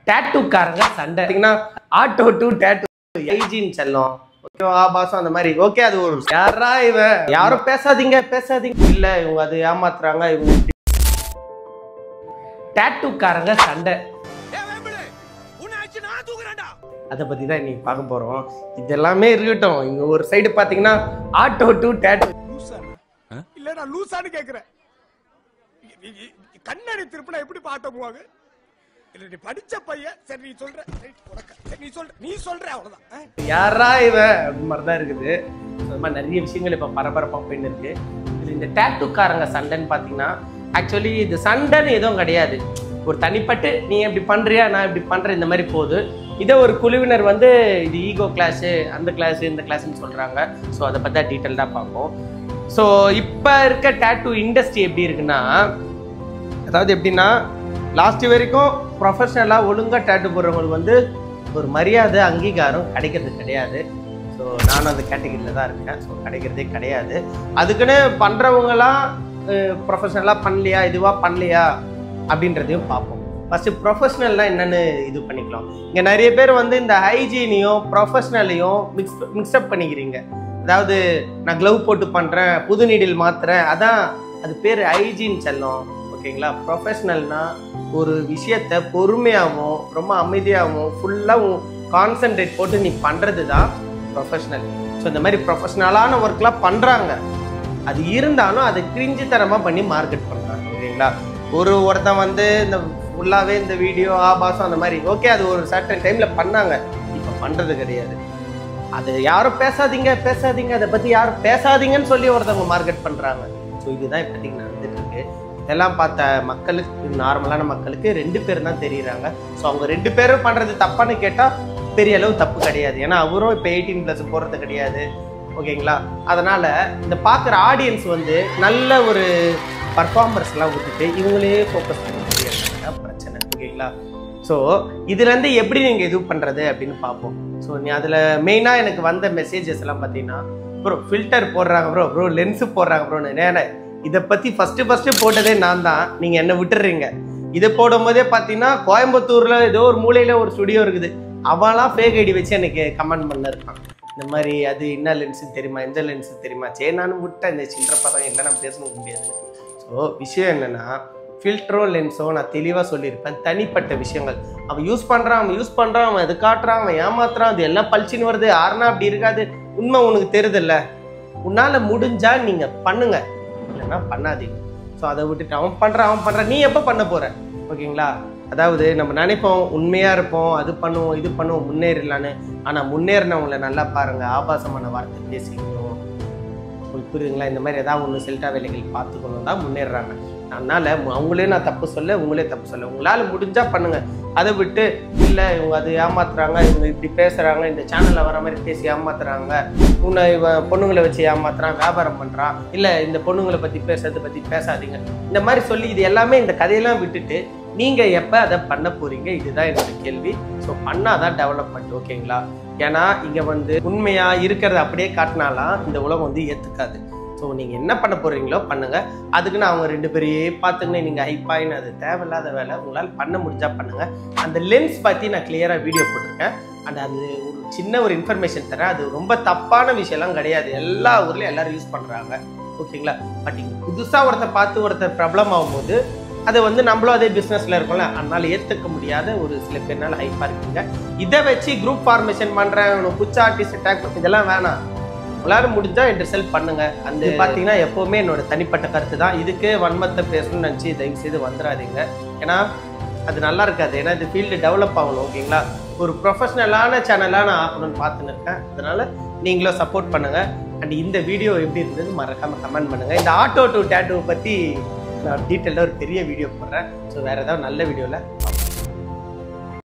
டேட்டூக்காரங்க சண்டை auto to tattoo ஐஜின்னு செல்லும் ஓகேவா பாசம் அந்த மாதிரி ஓகே அது ஒரு யாரா இவன் யாரும் பேசாதீங்க இல்ல இவங்க அது ஏமாத்துறாங்க இவங்க டேட்டூக்காரங்க சண்டை அதை பத்தி தான் இன்னைக்கு பார்க்க போறோம். இதெல்லாமே இருக்கட்டும். இங்க ஒரு சைடு பாத்தீங்கன்னா ஆட்டோ டு டேட்டூ இல்ல நான் லூசான்னு கேக்குறேன். கண்ணாடி திருப்பினா எப்படி பாட்ட போவாங்க? இல்ல நீ படிச்ச பையன் சரி நீ சொல்ற அவ்வளவுதான். யாரா இவன் அப்படி மாதிரிதான் இருக்குது. அந்த மாதிரி நிறைய விஷயங்கள் இப்ப பரபரப்பா போயின்னு இருக்கு. இந்த டேட்டூக்காரங்க சண்டைன்னு பாத்தீங்கன்னா ஆக்சுவலி இது சண்டைன்னு எதுவும் கிடையாது. ஒரு தனிப்பட்டு நீ எப்படி பண்றியா நான் இப்படி பண்றேன் இந்த மாதிரி போகுது. இதை ஒரு குழுவினர் வந்து இது ஈகோ கிளாஸு அந்த கிளாஸு இந்த கிளாஸ்ன்னு சொல்றாங்க. ஸோ அதை பற்றி டீட்டெயில்டாக பார்ப்போம். ஸோ இப்போ இருக்க டேட்டூ இண்டஸ்ட்ரி எப்படி இருக்குன்னா, அதாவது எப்படின்னா லாஸ்ட் வரைக்கும் ப்ரொஃபஷனலாக ஒழுங்காக டேட்டூ போடுறவங்களுக்கு வந்து ஒரு மரியாதை அங்கீகாரம் கிடைக்கிறது கிடையாது. ஸோ நானும் அந்த கேட்டகரியில் தான் இருக்கேன். ஸோ கிடைக்கிறதே கிடையாது. அதுக்குன்னு பண்ணுறவங்களாம் ப்ரொஃபஷனலாக பண்ணலையா இதுவாக பண்ணலையா அப்படின்றதையும் பார்ப்போம். ஃபர்ஸ்ட் ப்ரொஃபஷனல்லாம் என்னன்னு இது பண்ணிக்கலாம். இங்கே நிறைய பேர் வந்து இந்த ஹைஜீனையும் ப்ரொஃபஷனலையும் மிக்ஸ்அப் பண்ணிக்கிறீங்க. அதாவது நான் க்ளவ் போட்டு பண்ணுறேன் புது நீடில் மாத்துறேன் அதான் அது பேர் ஹைஜீன் செல்லும் ஓகேங்களா. ப்ரொஃபஷனல்னா ஒரு விஷயத்த பொறுமையாகவும் ரொம்ப அமைதியாகவும் ஃபுல்லாக கான்சென்ட்ரேட் போட்டு நீ பண்ணுறது தான் ப்ரொஃபஷனல். ஸோ இந்த மாதிரி ப்ரொஃபஷனலான ஒர்க்லாம் பண்ணுறாங்க. அது இருந்தாலும் அதை கிரிஞ்சித்தனமாக பண்ணி மார்க்கெட் பண்ணுறாங்க ஓகேங்களா. ஒருத்தன் வந்து இந்த ஃபுல்லாகவே இந்த வீடியோ ஆபாசம் அந்த மாதிரி ஓகே அது ஒரு சர்டன் டைமில் பண்ணாங்க. இப்போ பண்ணுறது கிடையாது. அது யாரும் பேசாதீங்க அதை பற்றி யாரும் பேசாதீங்கன்னு சொல்லி ஒருத்தவங்க மார்க்கெட் பண்ணுறாங்க. ஸோ இதுதான் இப்போதைக்கு நடந்துட்டு இருக்கு. இதெல்லாம் பார்த்த மக்களுக்கு நார்மலான மக்களுக்கு 2 பேர் தான் தெரியுறாங்க. ஸோ அவங்க 2 பேரும் பண்ணுறது தப்பான்னு கேட்டால் பெரிய அளவு தப்பு கிடையாது. ஏன்னா அவரும் இப்போ 18+ போடுறது கிடையாது ஓகேங்களா. அதனால் இந்த பார்க்குற ஆடியன்ஸ் வந்து நல்ல ஒரு பர்ஃபார்மர்ஸ்லாம் விட்டுட்டு இவங்களே ஃபோக்கஸ் பண்ண முடியாது பிரச்சனை ஓகேங்களா. ஸோ இதுலேருந்து எப்படி நீங்கள் இது பண்ணுறது அப்படின்னு பார்ப்போம். ஸோ நீ அதில் மெயினாக எனக்கு வந்த மெசேஜஸ் எல்லாம் பார்த்தீங்கன்னா ப்ரோ ஃபில்டர் போடுறாங்க ப்ரோ லென்ஸு போடுறாங்க ப்ரோன்னு. ஏன்னா இதை பற்றி ஃபஸ்ட்டு போட்டதே நான் தான். நீங்கள் என்ன விட்டுடுறீங்க. இதை போடும்போதே பார்த்தீங்கன்னா கோயம்புத்தூரில் ஏதோ ஒரு மூலையில் ஒரு ஸ்டுடியோ இருக்குது. அவெல்லாம் ஃபேக் ஐடி வச்சு எனக்கு கமெண்ட் பண்ணிருக்கான். இந்த மாதிரி அது என்ன லென்ஸு தெரியுமா இந்த லென்ஸு தெரியுமா சரி நானும் விட்டேன். இந்த சில்லற பசங்க இல்லை நான் பேச முடியாது. ஸோ விஷயம் என்னென்னா ஃபில்டரோ லென்ஸோ நான் தெளிவாக சொல்லியிருப்பேன். தனிப்பட்ட விஷயங்கள் அவன் யூஸ் பண்ணுறான் அவன் அது காட்டுறான் அவன் ஏமாத்துறான் அது எல்லாம் பளிச்சுன்னு வருது ஆறுனா அப்படி இருக்காது. உண்மை உனக்கு தெரியுதில்ல. உன்னால் முடிஞ்சால் நீங்கள் பண்ணுங்க இல்லைன்னா பண்ணாதீங்க. ஸோ அதை விட்டுட்டு அவன் பண்ணுறான் நீ எப்போ பண்ண போகிற ஓகேங்களா. அதாவது நம்ம நினைப்போம் உண்மையாக இருப்போம் அது பண்ணுவோம் இது பண்ணுவோம் முன்னேறலான்னு. ஆனால் முன்னேறினவங்களை நல்லா பாருங்கள் ஆபாசமான வார்த்தை பேசிக்கணும் புரியுதுங்களா. இந்த மாதிரி ஏதாவது ஒன்று செல்டா வேலைகள் பார்த்துக்கணும் தான் முன்னேறாங்க. அதனால் அவங்களே நான் தப்பு சொல்ல உங்களே தப்பு சொல்ல உங்களால் முடிஞ்சால் பண்ணுங்கள். அதை விட்டு இல்லை இவங்க அது ஏமாத்துறாங்க இவங்க இப்படி பேசுகிறாங்க இந்த சேனலில் வர மாதிரி பேசி ஏமாத்துறாங்க உன்னை இவன் பொண்ணுங்களை வச்சு ஏமாத்துறான் வியாபாரம் பண்ணுறான் இல்லை இந்த பொண்ணுங்களை பற்றி பேசுறதை பற்றி பேசாதீங்க இந்த மாதிரி சொல்லி இது எல்லாமே இந்த கதையெல்லாம் விட்டுட்டு நீங்கள் எப்போ அதை பண்ண போகிறீங்க இதுதான் என்னோட கேள்வி. ஸோ பண்ணாதான் டெவலப்மெண்ட் ஓகேங்களா. ஏன்னா இங்கே வந்து உண்மையாக இருக்கிறத அப்படியே காட்டினாலாம் இந்த உலகம் வந்து ஏற்றுக்காது. ஸோ நீங்கள் என்ன பண்ண போகிறீங்களோ பண்ணுங்கள். அதுக்குன்னு அவங்க 2 பேரையே பார்த்துங்கன்னு நீங்கள் ஹைப்பாயின்னு அது தேவையில்லாத வேலை. உங்களால் பண்ண முடிஞ்சால் பண்ணுங்கள். அந்த லென்ஸ் பற்றி நான் கிளியராக வீடியோ போட்டிருக்கேன். அண்ட் அது ஒரு சின்ன ஒரு இன்ஃபர்மேஷன் தரேன். அது ரொம்ப தப்பான விஷயம்லாம் கிடையாது. எல்லா ஊர்லேயும் எல்லோரும் யூஸ் பண்ணுறாங்க ஓகேங்களா. பட் இங்கே புதுசாக ஒருத்தர் ப்ராப்ளம் ஆகும்போது அதை வந்து நம்மளும் அதே பிஸ்னஸில் இருக்கோம்ல அதனால் ஏற்றுக்க முடியாத ஒரு சில பேர்னால ஹைப்பாக இருக்குங்க. இதை வச்சு குரூப் ஃபார்மேஷன் பண்ணுறேன் புச்ச ஆர்டிஸ்ட் அட்டாக் இதெல்லாம் வேணாம். எல்லாரும் முடிஞ்சால் என்கிட்ட செல் பண்ணுங்கள். அந்த பார்த்தீங்கன்னா எப்போவுமே என்னோட தனிப்பட்ட கருத்து தான். இதுக்கு வன்மத்தை பேசணும்னு நினச்சி தயவு செய்து வந்துடாதீங்க. ஏன்னா அது நல்லா இருக்காது. ஏன்னா இது ஃபீல்டு டெவலப் ஆகணும் ஓகேங்களா. ஒரு ப்ரொஃபஷ்னலான சேனலாக நான் ஆகணும்னு பார்த்துன்னு இருக்கேன். அதனால் நீங்களும் சப்போர்ட் பண்ணுங்கள். அண்ட் இந்த வீடியோ எப்படி இருந்தது மறக்காமல் கமெண்ட் பண்ணுங்கள். இந்த ஆட்டோ டு டேட்டூவை பற்றி நான் டீட்டெயிலாக ஒரு பெரிய வீடியோ போடுறேன். ஸோ வேறு ஏதாவது நல்ல வீடியோவில்